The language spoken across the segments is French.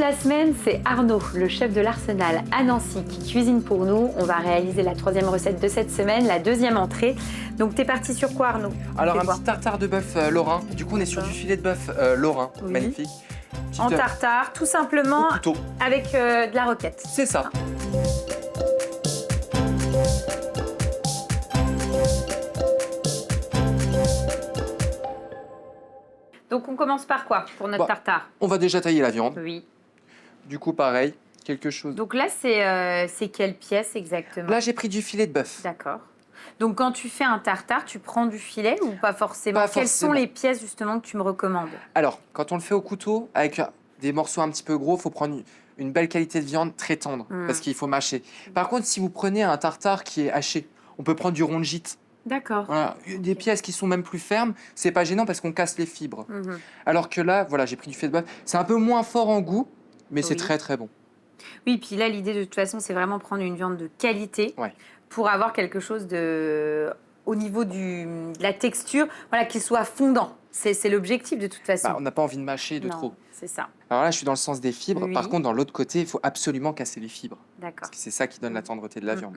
la semaine, c'est Arnaud, le chef de l'Arsenal à Nancy, qui cuisine pour nous. On va réaliser la 3e recette de cette semaine, la 2e entrée. Donc, t'es parti sur quoi, Arnaud? Alors, un petit tartare de bœuf lorrain. Du coup, on est sur du filet de bœuf lorrain. Oui. Magnifique. En tartare, tout simplement, au couteau. avec de la roquette. C'est ça. Donc, on commence par quoi pour notre tartare? On va déjà tailler la viande. Oui. Du coup, pareil, quelque chose. Donc là, c'est quelle pièce exactement? Là, j'ai pris du filet de bœuf. D'accord. Donc, quand tu fais un tartare, tu prends du filet ou pas forcément? Pas Quelles forcément. sont les pièces justement que tu me recommandes? Alors, quand on le fait au couteau, avec des morceaux un petit peu gros, il faut prendre une belle qualité de viande très tendre, parce qu'il faut mâcher. Par contre, si vous prenez un tartare qui est haché, on peut prendre du rond de gîte. D'accord. Voilà, des pièces qui sont même plus fermes, c'est pas gênant parce qu'on casse les fibres. Alors que là, voilà, j'ai pris du filet de bœuf. C'est un peu moins fort en goût, mais c'est très très bon. Oui, puis là, l'idée de toute façon, c'est vraiment prendre une viande de qualité pour avoir quelque chose au niveau de la texture, voilà, qui soit fondant. C'est l'objectif de toute façon. On n'a pas envie de mâcher de trop. C'est ça. Alors là, je suis dans le sens des fibres. Oui. Par contre, dans l'autre côté, il faut absolument casser les fibres. D'accord. Parce que c'est ça qui donne la tendreté de la viande.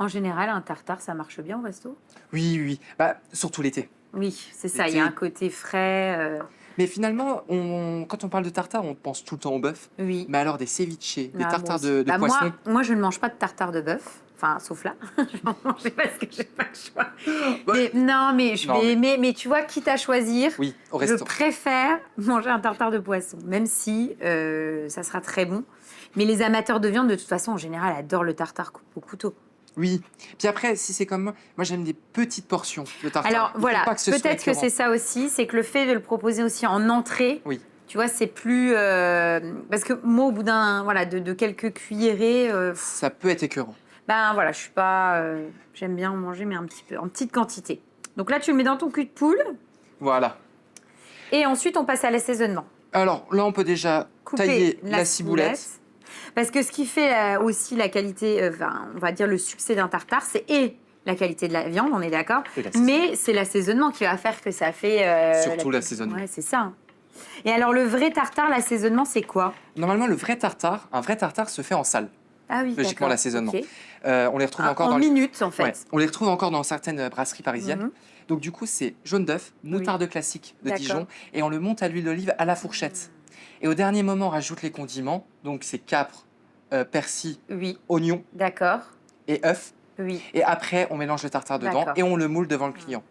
En général, un tartare, ça marche bien au resto? Oui, oui, oui. Surtout l'été. Oui, c'est ça. Il y a un côté frais. Mais finalement, quand on parle de tartare, on pense tout le temps au bœuf. Oui. Mais alors des ceviches, des tartares de Bah, poisson. moi, je ne mange pas de tartare de bœuf. Enfin, sauf là. Je vais en manger parce que j'ai pas le choix. Mais tu vois, quitte à choisir, oui, au je resto. préfère manger un tartare de poisson, même si ça sera très bon. Mais les amateurs de viande, de toute façon, en général, adorent le tartare au couteau. Oui. Puis après, si c'est comme moi j'aime des petites portions de tartare. Alors voilà, peut-être que c'est ça aussi, c'est que le fait de le proposer aussi en entrée, tu vois, c'est plus... parce que moi, au bout de quelques cuillerées... ça peut être écœurant. Ben voilà, je suis pas... j'aime bien en manger, mais un petit peu, en petite quantité. Donc là, tu le mets dans ton cul de poule. Voilà. Et ensuite, on passe à l'assaisonnement. Alors là, on peut déjà tailler la ciboulette. Parce que ce qui fait aussi la qualité, on va dire le succès d'un tartare, c'est la qualité de la viande, on est d'accord, mais c'est l'assaisonnement qui va faire que ça fait... Surtout l'assaisonnement. Ouais, c'est ça. Et alors, le vrai tartare, l'assaisonnement, c'est quoi? Normalement, un vrai tartare se fait en salle. Ah oui, logiquement, l'assaisonnement. Okay. On les retrouve encore en minutes, en fait. Ouais, on les retrouve encore dans certaines brasseries parisiennes. Donc du coup, c'est jaune d'œuf, moutarde classique de Dijon, et on le monte à l'huile d'olive à la fourchette. Et au dernier moment, on rajoute les condiments. Donc c'est capre, persil, oignon et œuf. Oui. Et après, on mélange le tartare dedans et on le moule devant le client.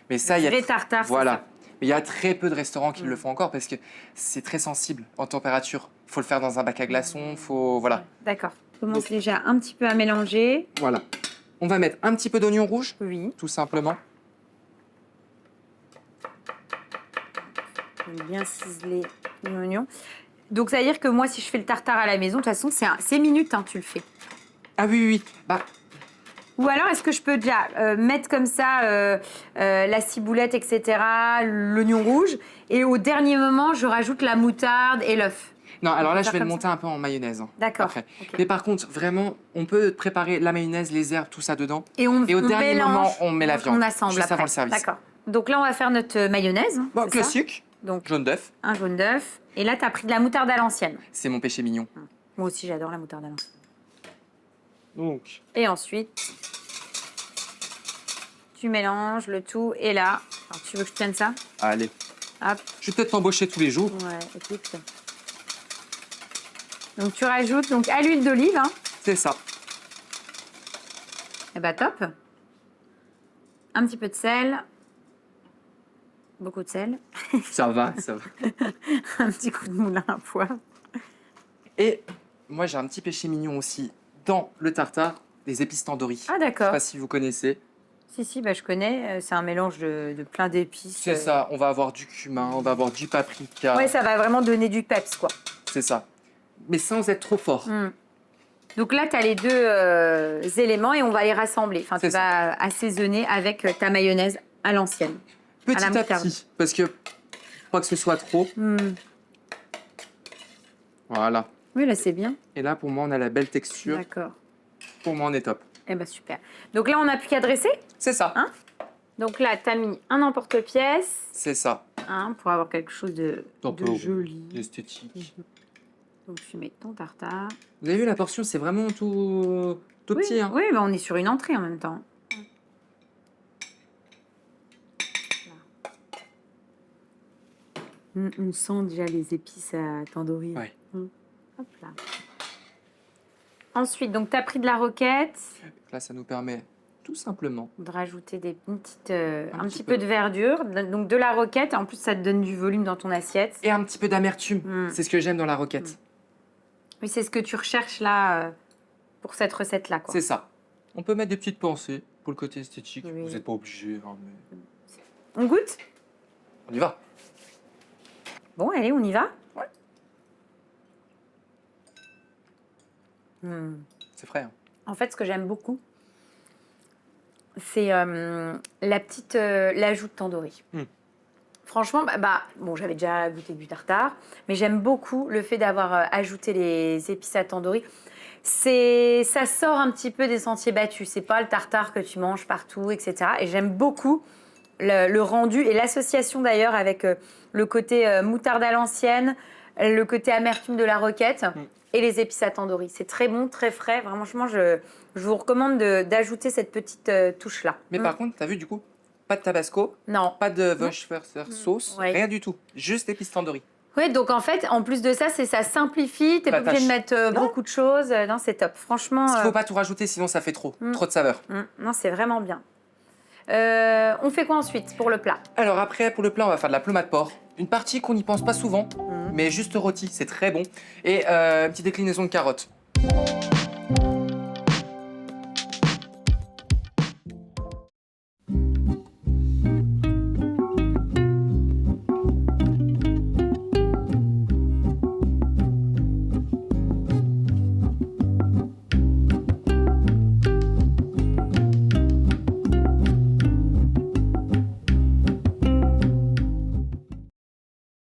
Mais ça, il y a tartare, voilà. Mais il y a très peu de restaurants qui le font encore parce que c'est très sensible en température. Il faut le faire dans un bac à glaçons, voilà. D'accord. On commence déjà un petit peu à mélanger. Voilà. On va mettre un petit peu d'oignon rouge, tout simplement. Bien ciseler l'oignon. Donc, ça veut dire que moi, si je fais le tartare à la maison, de toute façon, c'est minutes, tu le fais. Ah oui. Ou alors, est-ce que je peux déjà mettre comme ça la ciboulette, etc., l'oignon rouge, et au dernier moment, je rajoute la moutarde et l'œuf? Non, alors là, je vais le monter un peu en mayonnaise. D'accord. Okay. Mais par contre, vraiment, on peut préparer la mayonnaise, les herbes, tout ça dedans. Et au dernier moment, on met la viande. On assemble juste après. avant le service. D'accord. Donc là, on va faire notre mayonnaise. Classique. Donc, jaune d'œuf. Un jaune d'œuf. Et là, tu as pris de la moutarde à l'ancienne. C'est mon péché mignon. Moi aussi, j'adore la moutarde à l'ancienne. Donc. Et ensuite, tu mélanges le tout. Et là, alors, tu veux que je tienne ça? Allez. Hop. Je vais peut-être t'embaucher tous les jours. Ouais, écoute. Donc, tu rajoutes à l'huile d'olive. C'est ça. Et bah, top. Un petit peu de sel. Beaucoup de sel. Ça va. Un petit coup de moulin à poivre. Et moi, j'ai un petit péché mignon aussi dans le tartare, des épices tandoori. Ah, d'accord. Je sais pas si vous connaissez. Si, je connais. C'est un mélange de plein d'épices. C'est ça. On va avoir du cumin, on va avoir du paprika. Ouais, ça va vraiment donner du peps, quoi. C'est ça. Mais sans être trop fort. Donc là, tu as les deux éléments et on va les rassembler. Enfin, tu vas assaisonner avec ta mayonnaise à l'ancienne. Petit à petit, parce que pas que ce soit trop. Voilà. Oui, là, c'est bien. Et là, pour moi, on a la belle texture. D'accord. Pour moi, on est top. Eh bien, super. Donc là, on n'a plus qu'à dresser. C'est ça. Donc là, tu as mis un emporte-pièce. C'est ça. Pour avoir quelque chose de joli. Esthétique. Donc tu mets ton tartare. Vous avez vu, la portion, c'est vraiment tout petit. Hein. Oui, mais on est sur une entrée en même temps. On sent déjà les épices à tandoori. Ouais. Hop là. Ensuite, donc tu as pris de la roquette. Là, ça nous permet tout simplement de rajouter un petit peu de verdure, donc de la roquette. En plus, ça te donne du volume dans ton assiette. Et un petit peu d'amertume. C'est ce que j'aime dans la roquette. Oui, c'est ce que tu recherches là pour cette recette-là. C'est ça. On peut mettre des petites pensées pour le côté esthétique. Oui. Vous n'êtes pas obligé. Hein, mais... On goûte? On y va. Bon, allez, on y va? Ouais. C'est frais. Hein. En fait, ce que j'aime beaucoup, c'est l'ajout de tandoori. Franchement, bon, j'avais déjà goûté du tartare, mais j'aime beaucoup le fait d'avoir ajouté les épices à tandoori. Ça sort un petit peu des sentiers battus. C'est pas le tartare que tu manges partout, etc. Et j'aime beaucoup le rendu et l'association d'ailleurs avec le côté moutarde à l'ancienne, le côté amertume de la roquette et les épices à tandoori. C'est très bon, très frais. Vraiment, je vous recommande d'ajouter cette petite touche-là. Mais par contre, tu as vu du coup, pas de tabasco, non, pas de Worcestershire sauce, rien du tout. Juste épices tandoori. Oui, donc en fait, en plus de ça, ça simplifie. Tu n'es pas obligé de mettre beaucoup de choses. Non, c'est top. Franchement. Il ne faut pas tout rajouter, sinon ça fait trop de saveur. Non, c'est vraiment bien. On fait quoi ensuite pour le plat? Alors après, pour le plat, on va faire de la plomade porc. Une partie qu'on n'y pense pas souvent, mais juste rôti, c'est très bon. Et une petite déclinaison de carottes.